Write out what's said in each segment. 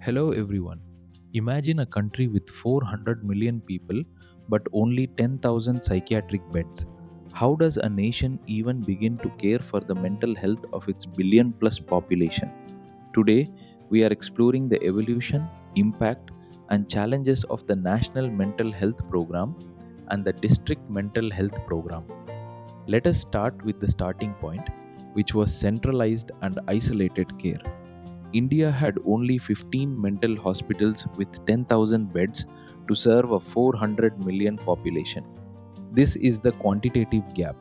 Hello everyone. Imagine a country with 400 million people but only 10,000 psychiatric beds. How does a nation even begin to care for the mental health of its billion plus population? Today, we are exploring the evolution, impact, and challenges of the National Mental Health Program and the District Mental Health Program. Let us start with the starting point, which was centralized and isolated care. India had only 15 mental hospitals with 10,000 beds to serve a 400 million population. This is the quantitative gap.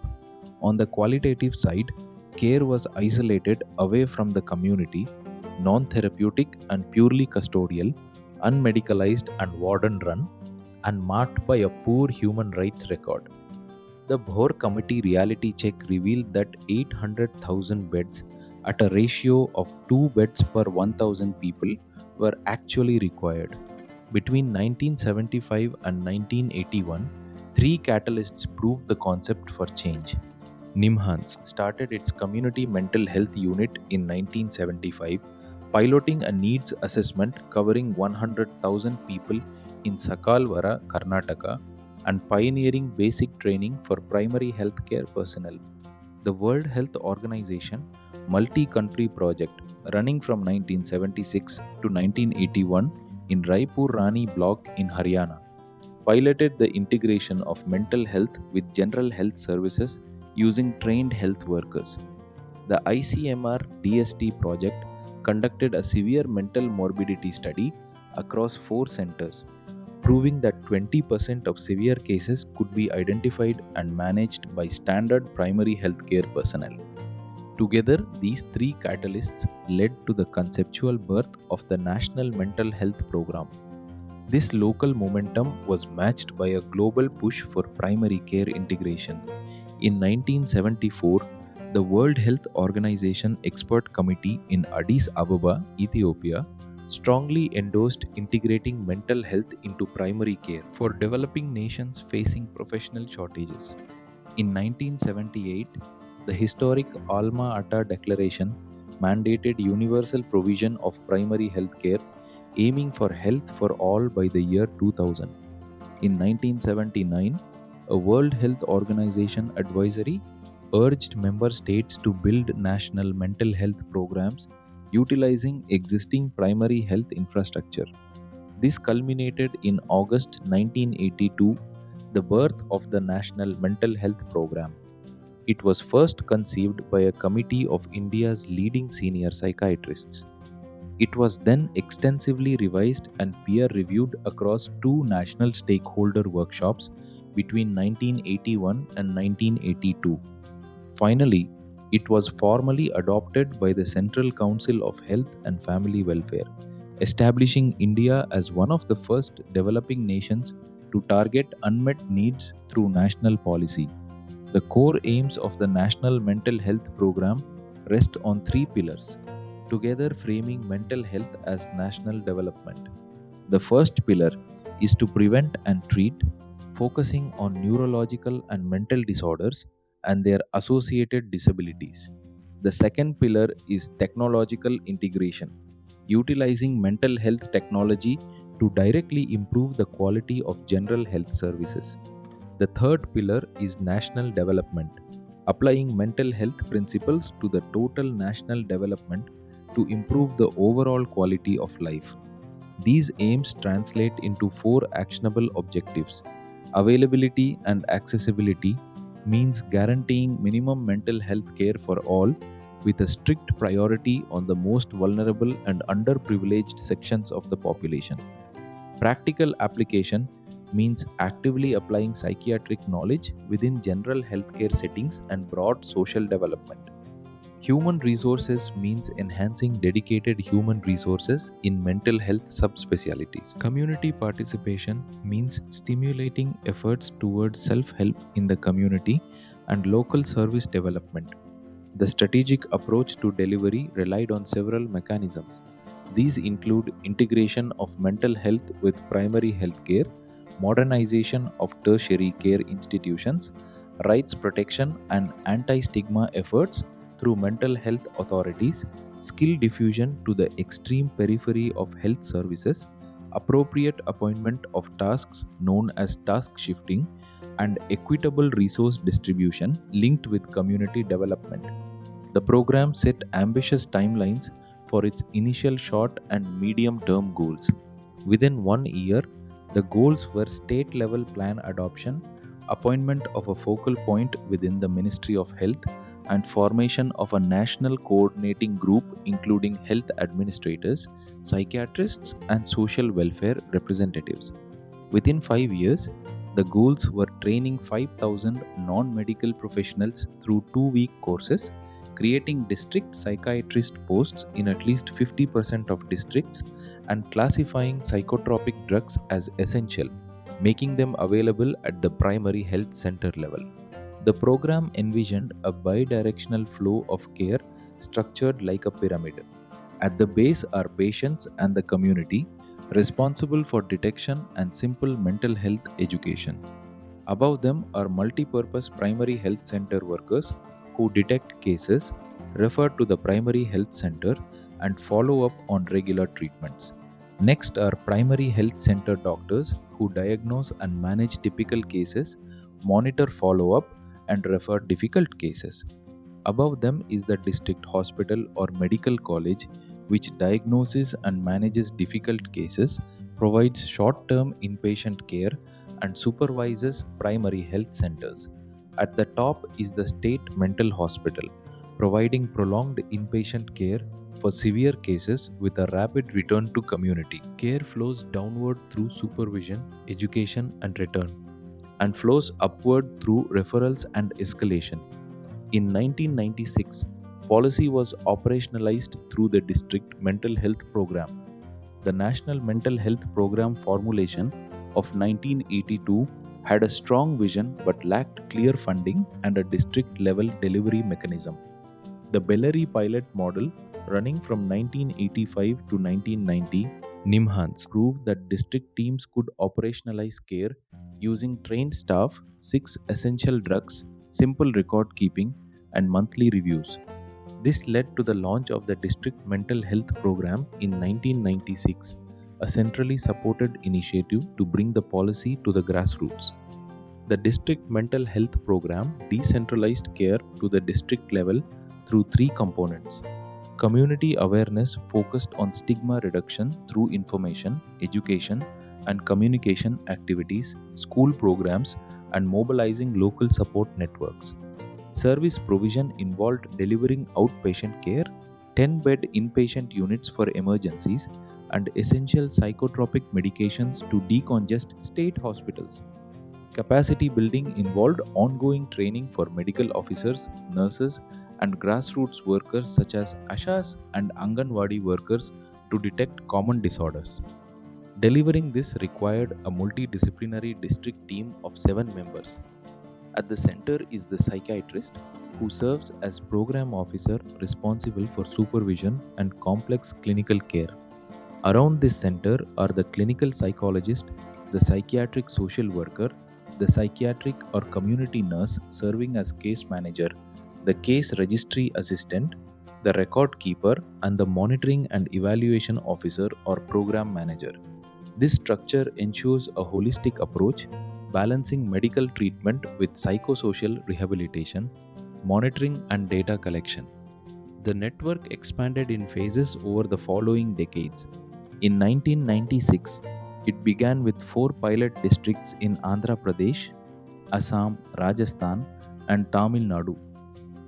On the qualitative side, care was isolated away from the community, non therapeutic and purely custodial, unmedicalized and warden run, and marked by a poor human rights record. The Bhor Committee reality check revealed that 800,000 beds at a ratio of 2 beds per 1,000 people were actually required. Between 1975 and 1981, three catalysts proved the concept for change. NIMHANS started its community mental health unit in 1975, piloting a needs assessment covering 100,000 people in Sakalvara, Karnataka, and pioneering basic training for primary healthcare personnel. The World Health Organization multi-country project running from 1976 to 1981 in Raipur Rani block in Haryana piloted the integration of mental health with general health services using trained health workers. The ICMR DST project conducted a severe mental morbidity study across 4 centers, proving that 20% of severe cases could be identified and managed by standard primary healthcare personnel. Together, these three catalysts led to the conceptual birth of the National Mental Health Program. This local momentum was matched by a global push for primary care integration. In 1974, the World Health Organization Expert Committee in Addis Ababa, Ethiopia, strongly endorsed integrating mental health into primary care for developing nations facing professional shortages. In 1978, the historic Alma Ata Declaration mandated universal provision of primary health care, aiming for health for all by the year 2000. In 1979, a World Health Organization advisory urged member states to build national mental health programs utilizing existing primary health infrastructure. This culminated in August 1982, the birth of the National Mental Health Program. It was first conceived by a committee of India's leading senior psychiatrists. It was then extensively revised and peer reviewed across two national stakeholder workshops between 1981 and 1982. Finally, it was formally adopted by the Central Council of Health and Family Welfare, establishing India as one of the first developing nations to target unmet needs through national policy. The core aims of the National Mental Health Program rest on three pillars, together framing mental health as national development. The first pillar is to prevent and treat, focusing on neurological and mental disorders and their associated disabilities. The second pillar is technological integration, utilizing mental health technology to directly improve the quality of general health services. The third pillar is national development, applying mental health principles to the total national development to improve the overall quality of life. These aims translate into four actionable objectives. Availability and accessibility means guaranteeing minimum mental health care for all, with a strict priority on the most vulnerable and underprivileged sections of the population. Practical application means actively applying psychiatric knowledge within general healthcare settings and broad social development. Human resources means enhancing dedicated human resources in mental health subspecialties. Community participation means stimulating efforts towards self-help in the community and local service development. The strategic approach to delivery relied on several mechanisms. These include integration of mental health with primary health care, modernization of tertiary care institutions, rights protection and anti-stigma efforts through mental health authorities, skill diffusion to the extreme periphery of health services, appropriate appointment of tasks known as task shifting, and equitable resource distribution linked with community development. The program set ambitious timelines for its initial short and medium term goals. Within 1 year, the goals were state level plan adoption, appointment of a focal point within the Ministry of Health, and formation of a national coordinating group including health administrators, psychiatrists, and social welfare representatives. Within 5 years, the goals were training 5,000 non medical professionals through 2 week courses, creating district psychiatrist posts in at least 50% of districts, and classifying psychotropic drugs as essential, making them available at the primary health center level. The program envisioned a bidirectional flow of care structured like a pyramid. At the base are patients and the community, responsible for detection and simple mental health education. Above them are multi-purpose primary health center workers who detect cases, refer to the primary health center, and follow up on regular treatments. Next are primary health center doctors who diagnose and manage typical cases, monitor follow up, and refer difficult cases. Above them is the district hospital or medical college, which diagnoses and manages difficult cases, provides short term inpatient care, and supervises primary health centers. At the top is the state mental hospital, providing prolonged inpatient care for severe cases with a rapid return to community. Care flows downward through supervision, education, and return, and flows upward through referrals and escalation. In 1996, policy was operationalized through the District Mental Health Program. The National Mental Health Program formulation of 1982 had a strong vision but lacked clear funding and a district level delivery mechanism. The Bellary pilot model, running from 1985 to 1990, NIMHANS, proved that district teams could operationalize care using trained staff, 6 essential drugs, simple record keeping, and monthly reviews. This led to the launch of the District Mental Health Program in 1996, a centrally supported initiative to bring the policy to the grassroots. The District Mental Health Program decentralized care to the district level through 3 components: community awareness focused on stigma reduction through information, education, and communication activities, school programs, and mobilizing local support networks. Service provision involved delivering outpatient care, 10-bed inpatient units for emergencies, and essential psychotropic medications to decongest state hospitals. Capacity building involved ongoing training for medical officers, nurses, and grassroots workers such as Ashas and Anganwadi workers to detect common disorders. Delivering this required a multidisciplinary district team of 7 members. At the center is the psychiatrist, who serves as program officer responsible for supervision and complex clinical care. Around this center are the clinical psychologist, the psychiatric social worker, the psychiatric or community nurse serving as case manager, the case registry assistant, the record keeper, and the monitoring and evaluation officer or program manager. This structure ensures a holistic approach, balancing medical treatment with psychosocial rehabilitation, monitoring, and data collection. The network expanded in phases over the following decades. In 1996, it began with 4 pilot districts in Andhra Pradesh, Assam, Rajasthan, and Tamil Nadu.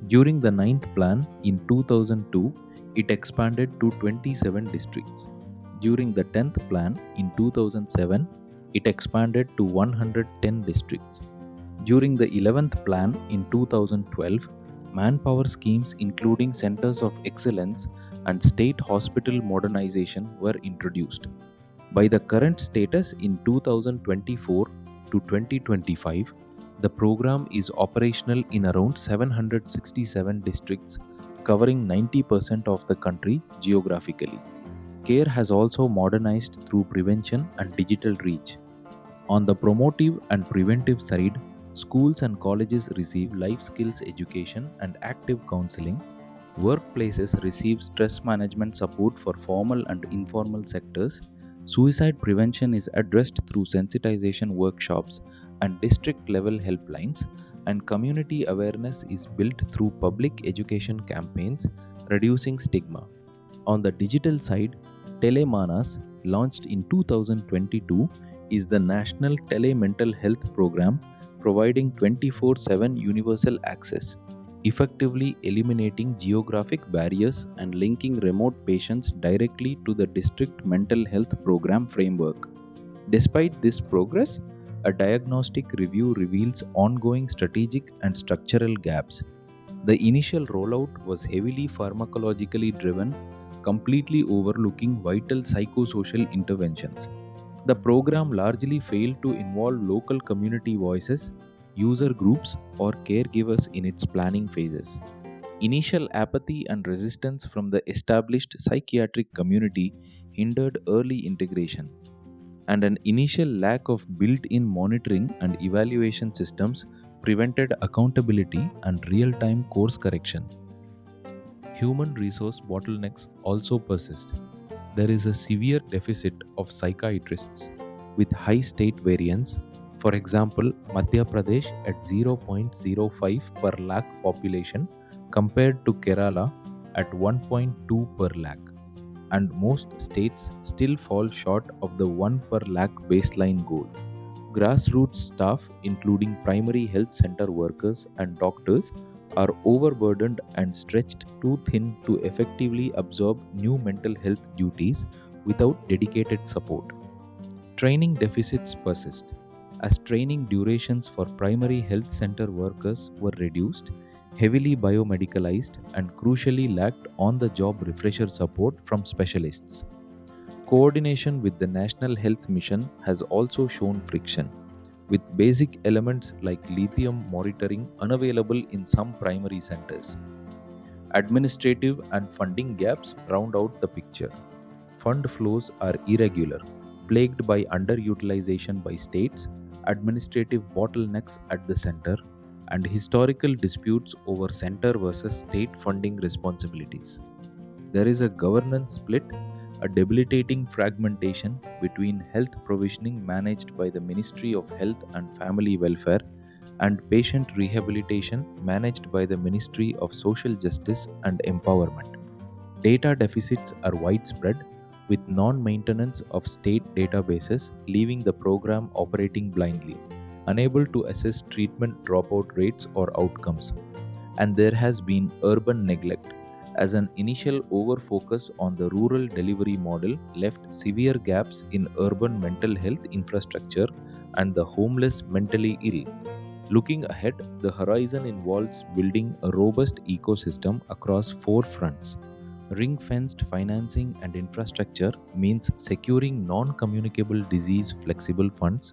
During the 9th plan in 2002, it expanded to 27 districts. During the 10th plan in 2007, it expanded to 110 districts. During the 11th plan in 2012, manpower schemes including centers of excellence and state hospital modernization were introduced. By the current status in 2024 to 2025, the program is operational in around 767 districts, covering 90% of the country geographically. Care has also modernized through prevention and digital reach. On the promotive and preventive side, schools and colleges receive life skills education and active counseling, Workplaces receive stress management support for formal and informal sectors. Suicide prevention is addressed through sensitization workshops and district level helplines, and community awareness is built through public education campaigns, reducing stigma. On the digital side, Telemanas, launched in 2022, is the national tele-mental health program providing 24/7 universal access, effectively eliminating geographic barriers and linking remote patients directly to the district mental health program framework. Despite this progress, a diagnostic review reveals ongoing strategic and structural gaps. The initial rollout was heavily pharmacologically driven, completely overlooking vital psychosocial interventions. The program largely failed to involve local community voices, user groups, or caregivers in its planning phases. Initial apathy and resistance from the established psychiatric community hindered early integration, and an initial lack of built in monitoring and evaluation systems prevented accountability and real time course correction. Human resource bottlenecks also persist. There is a severe deficit of psychiatrists with high state variance. For example, Madhya Pradesh at 0.05 per lakh population compared to Kerala at 1.2 per lakh, and most states still fall short of the 1 per lakh baseline goal. Grassroots staff, including primary health center workers and doctors, are overburdened and stretched too thin to effectively absorb new mental health duties without dedicated support. Training deficits persist. As training durations for primary health center workers were reduced, heavily biomedicalized, and crucially lacked on the job refresher support from specialists. Coordination with the National Health Mission has also shown friction, with basic elements like lithium monitoring unavailable in some primary centers. Administrative and funding gaps round out the picture. Fund flows are irregular, plagued by underutilization by states, administrative bottlenecks at the center, and historical disputes over center versus state funding responsibilities. There is a governance split, a debilitating fragmentation between health provisioning managed by the Ministry of Health and Family Welfare and patient rehabilitation managed by the Ministry of Social Justice and Empowerment. Data deficits are widespread, with non maintenance of state databases leaving the program operating blindly, unable to assess treatment dropout rates or outcomes. And there has been urban neglect, as an initial over-focus on the rural delivery model left severe gaps in urban mental health infrastructure and the homeless mentally ill. Looking ahead, the horizon involves building a robust ecosystem across four fronts. Ring fenced financing and infrastructure means securing non communicable disease flexible funds,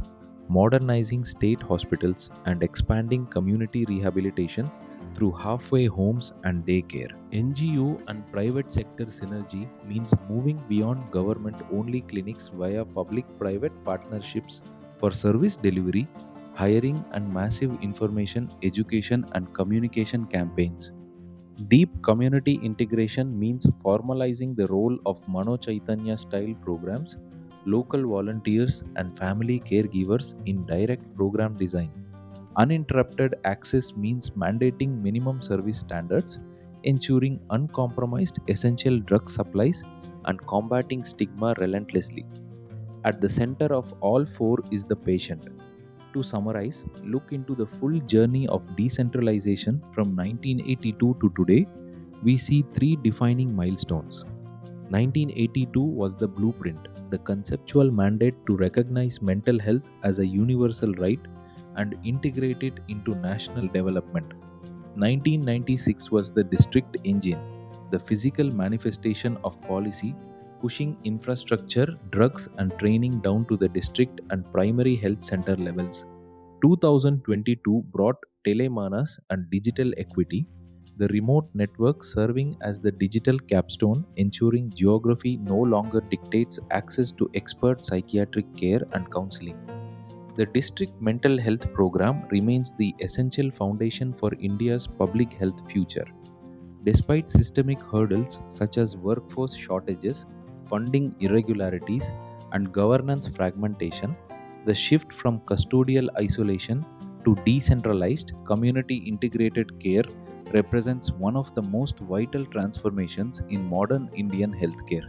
modernizing state hospitals, and expanding community rehabilitation through halfway homes and daycare. NGO and private sector synergy means moving beyond government only clinics via public private partnerships for service delivery, hiring, and massive information, education, and communication campaigns. Deep community integration means formalizing the role of Mano Chaitanya style programs, local volunteers, and family caregivers in direct program design. Uninterrupted access means mandating minimum service standards, ensuring uncompromised essential drug supplies, and combating stigma relentlessly. At the center of all four is the patient. To summarize, look into the full journey of decentralization from 1982 to today. We see three defining milestones. 1982 was the blueprint, the conceptual mandate to recognize mental health as a universal right and integrate it into national development. 1996 was the district engine, the physical manifestation of policy, pushing infrastructure, drugs, and training down to the district and primary health center levels. 2022 brought telemanas and digital equity, the remote network serving as the digital capstone, ensuring geography no longer dictates access to expert psychiatric care and counseling. The district mental health program remains the essential foundation for India's public health future. Despite systemic hurdles such as workforce shortages, funding irregularities, and governance fragmentation, the shift from custodial isolation to decentralized, community integrated care represents one of the most vital transformations in modern Indian healthcare.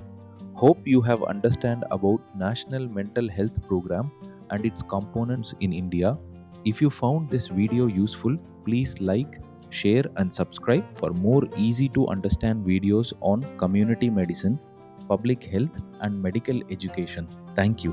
Hope you have understand about National Mental Health Program and its components in India. If you found this video useful, please like, share and subscribe for more easy to understand videos on community medicine, public health and medical education. Thank you.